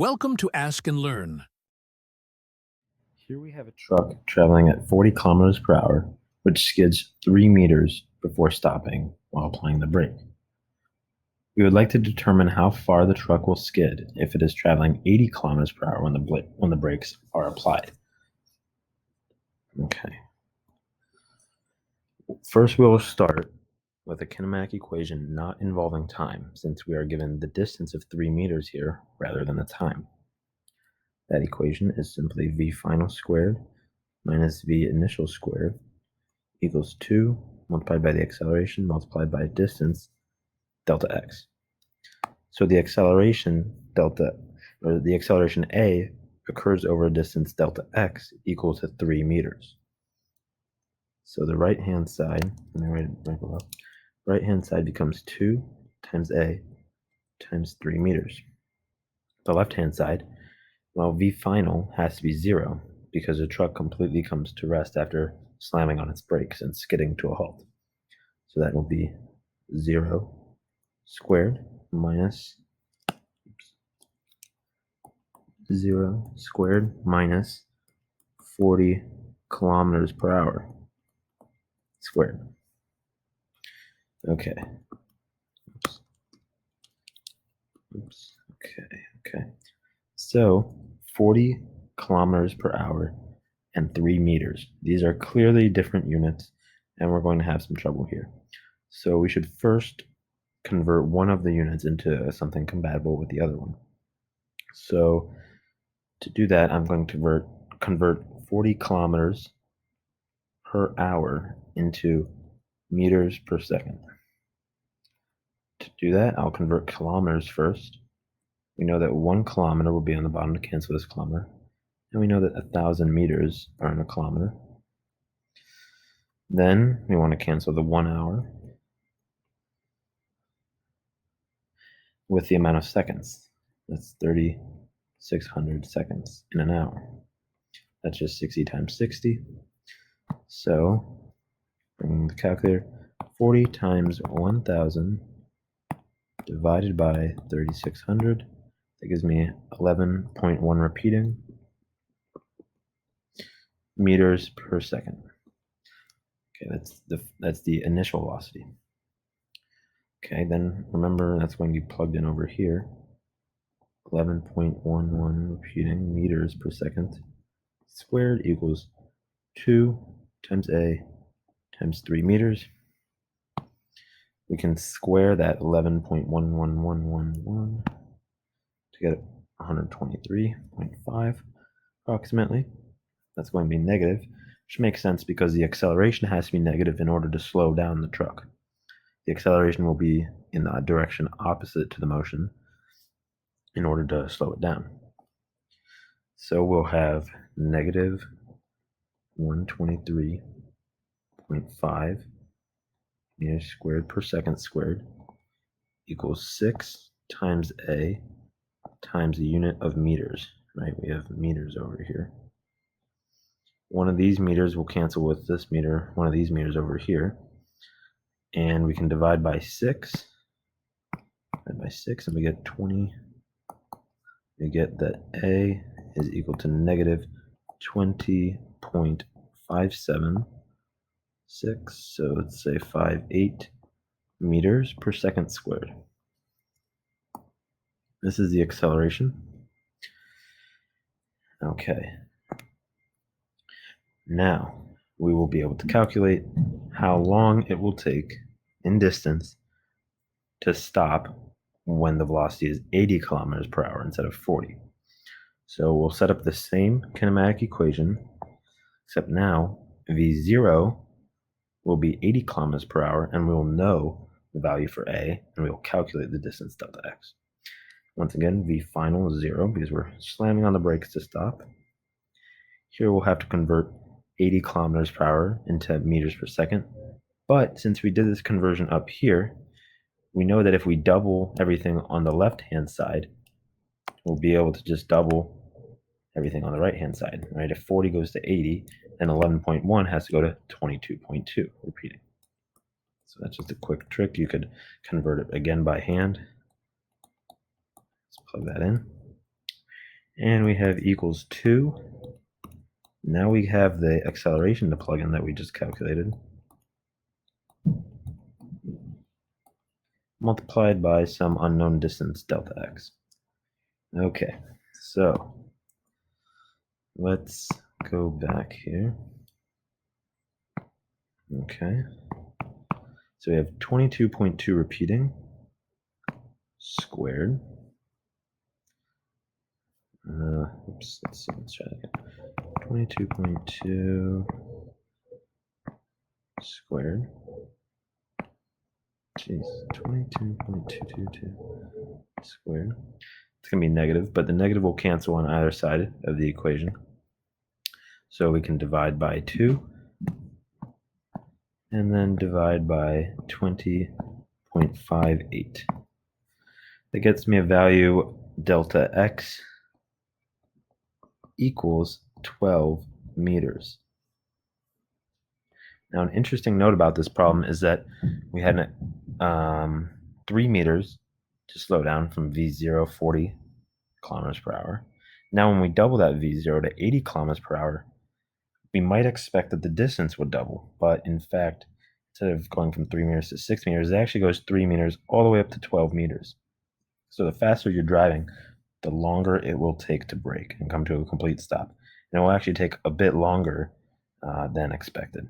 Welcome to Ask and Learn. Here we have a truck traveling at 40 kilometers per hour, which skids 3 meters before stopping while applying the brake. We would like to determine how far the truck will skid if it is traveling 80 kilometers per hour when the brakes are applied. Okay. First, we will start with a kinematic equation not involving time, since we are given the distance of 3 meters here rather than the time. That equation is simply v final squared minus v initial squared equals 2 multiplied by the acceleration multiplied by distance delta x. So the acceleration a occurs over a distance delta x equal to 3 meters. So the right-hand side, let me write it right below. Right-hand side becomes 2 times a times 3 meters. The left-hand side, well, v final has to be 0 because the truck completely comes to rest after slamming on its brakes and skidding to a halt. So that will be 0 squared minus 0 squared minus 40 kilometers per hour squared. Okay. Oops. Okay. So 40 kilometers per hour and 3 meters. These are clearly different units, and we're going to have some trouble here. So we should first convert one of the units into something compatible with the other one. So to do that, I'm going to convert 40 kilometers per hour into meters per second. To do that, I'll convert kilometers first. We know that 1 kilometer will be on the bottom to cancel this kilometer. And we know that 1,000 meters are in a kilometer. Then we want to cancel the 1 hour with the amount of seconds. That's 3,600 seconds in an hour. That's just 60 times 60. So, bringing the calculator, 40 times 1,000 divided by 3,600. That gives me 11.1 repeating meters per second. Okay, that's the initial velocity. Okay, then remember that's going to be plugged in over here. 11.11 repeating meters per second squared equals 2 times a times 3 meters. We can square that 11.11111 to get 123.5 approximately. That's going to be negative, which makes sense because the acceleration has to be negative in order to slow down the truck. The acceleration will be in the direction opposite to the motion in order to slow it down. So we'll have negative 123.5 meters squared per second squared equals 6 times a times the unit of meters, right? We have meters over here. One of these meters will cancel with this meter, one of these meters over here. And we can divide by 6. And we get 20. We get that A is equal to negative 20.576. So let's say 58 meters per second squared. This is the acceleration. Okay. Now we will be able to calculate how long it will take in distance to stop when the velocity is 80 kilometers per hour instead of 40. So we'll set up the same kinematic equation, except now v0 will be 80 kilometers per hour, and we will know the value for a, and we will calculate the distance delta x. Once again, v final is 0 because we're slamming on the brakes to stop. Here we'll have to convert 80 kilometers per hour into meters per second. But since we did this conversion up here, we know that if we double everything on the left-hand side, we'll be able to just double everything on the right-hand side, right? If 40 goes to 80, then 11.1 has to go to 22.2, repeating. So that's just a quick trick. You could convert it again by hand. Let's plug that in. And we have equals 2. Now we have the acceleration to plug in that we just calculated, multiplied by some unknown distance, delta x. Okay, so let's go back here. Okay, so we have 22.2 repeating squared. Oops, let's try that again. 22.2 squared. Jeez, 22.222 squared. It's going to be negative, but the negative will cancel on either side of the equation. So we can divide by 2 and then divide by 20.58. That gets me a value delta x equals 12 meters. Now, an interesting note about this problem is that we had 3 meters to slow down from V0, 40 kilometers per hour. Now, when we double that V0 to 80 kilometers per hour, we might expect that the distance would double. But in fact, instead of going from 3 meters to 6 meters, it actually goes 3 meters all the way up to 12 meters. So the faster you're driving, the longer it will take to brake and come to a complete stop. And it will actually take a bit longer than expected.